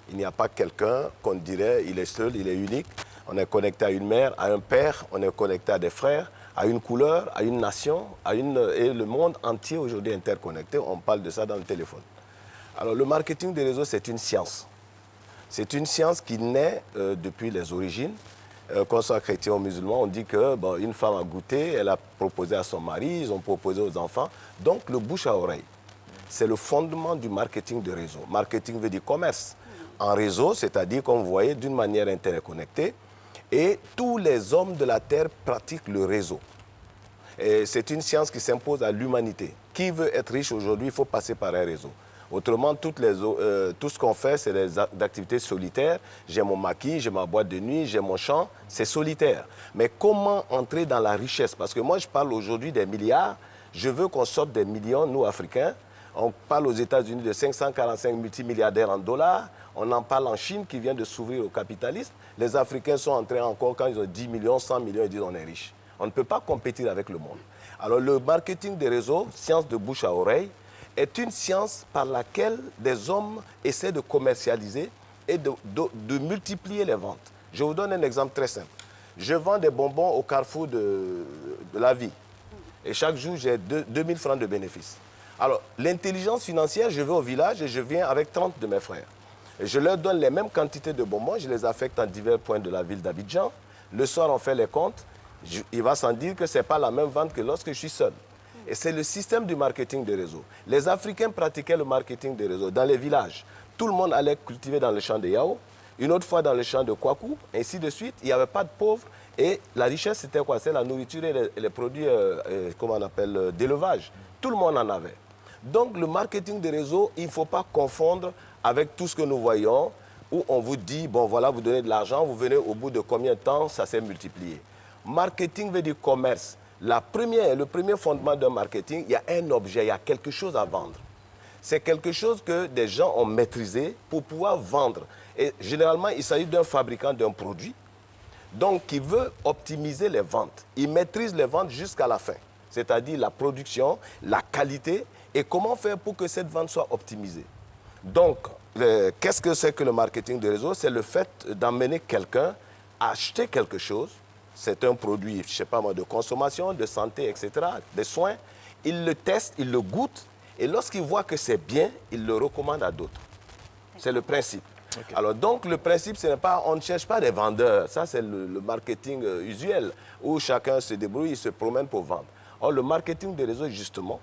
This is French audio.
Il n'y a pas quelqu'un qu'on dirait, il est seul, il est unique. On est connecté à une mère, à un père, on est connecté à des frères, à une couleur, à une nation, et le monde entier aujourd'hui est interconnecté. On parle de ça dans le téléphone. Alors le marketing des réseaux, c'est une science. C'est une science qui naît depuis les origines. Qu'on soit chrétien ou musulman, on dit que une femme a goûté, elle a proposé à son mari, ils ont proposé aux enfants. Donc le bouche à oreille, c'est le fondement du marketing de réseau. Marketing veut dire commerce. En réseau, c'est-à-dire, comme vous voyez, d'une manière interconnectée. Et tous les hommes de la Terre pratiquent le réseau. C'est une science qui s'impose à l'humanité. Qui veut être riche aujourd'hui, il faut passer par un réseau. Autrement, tout ce qu'on fait, c'est des activités solitaires. J'ai mon maquis, j'ai ma boîte de nuit, j'ai mon champ, c'est solitaire. Mais comment entrer dans la richesse? Parce que moi, je parle aujourd'hui des milliards. Je veux qu'on sorte des millions, nous, Africains. On parle aux États-Unis de 545 multimilliardaires en dollars. On en parle en Chine qui vient de s'ouvrir au capitalisme. Les Africains sont entrés encore, quand ils ont 10 millions, 100 millions, ils disent on est riche. On ne peut pas compétir avec le monde. Alors le marketing des réseaux, science de bouche à oreille, est une science par laquelle des hommes essaient de commercialiser et de multiplier les ventes. Je vous donne un exemple très simple. Je vends des bonbons au carrefour de la vie. Et chaque jour, j'ai 2000 francs de bénéfices. Alors, l'intelligence financière, je vais au village et je viens avec 30 de mes frères. Et je leur donne les mêmes quantités de bonbons, je les affecte en divers points de la ville d'Abidjan. Le soir, on fait les comptes. Il va sans dire que ce n'est pas la même vente que lorsque je suis seul. Et c'est le système du marketing de réseau. Les Africains pratiquaient le marketing de réseau dans les villages. Tout le monde allait cultiver dans le champ de Yao, une autre fois dans le champ de Kwaku, ainsi de suite. Il n'y avait pas de pauvres. Et la richesse, c'était quoi? C'est la nourriture et les produits, comment on appelle, d'élevage. Tout le monde en avait. Donc, le marketing de réseau, il ne faut pas confondre avec tout ce que nous voyons, où on vous dit, bon, voilà, vous donnez de l'argent, vous venez au bout de combien de temps, ça s'est multiplié. Marketing veut dire commerce. Le premier fondement d'un marketing, il y a un objet, il y a quelque chose à vendre. C'est quelque chose que des gens ont maîtrisé pour pouvoir vendre. Et généralement, il s'agit d'un fabricant d'un produit, donc qui veut optimiser les ventes. Il maîtrise les ventes jusqu'à la fin, c'est-à-dire la production, la qualité, et comment faire pour que cette vente soit optimisée. Donc, qu'est-ce que c'est que le marketing de réseau? C'est le fait d'emmener quelqu'un à acheter quelque chose. C'est un produit, je ne sais pas moi, de consommation, de santé, etc., des soins. Il le teste, il le goûte, et lorsqu'il voit que c'est bien, il le recommande à d'autres. C'est le principe. Okay. Alors donc, le principe, ce n'est pas, on ne cherche pas des vendeurs. Ça, c'est le marketing usuel, où chacun se débrouille, il se promène pour vendre. Or, le marketing des réseaux, justement,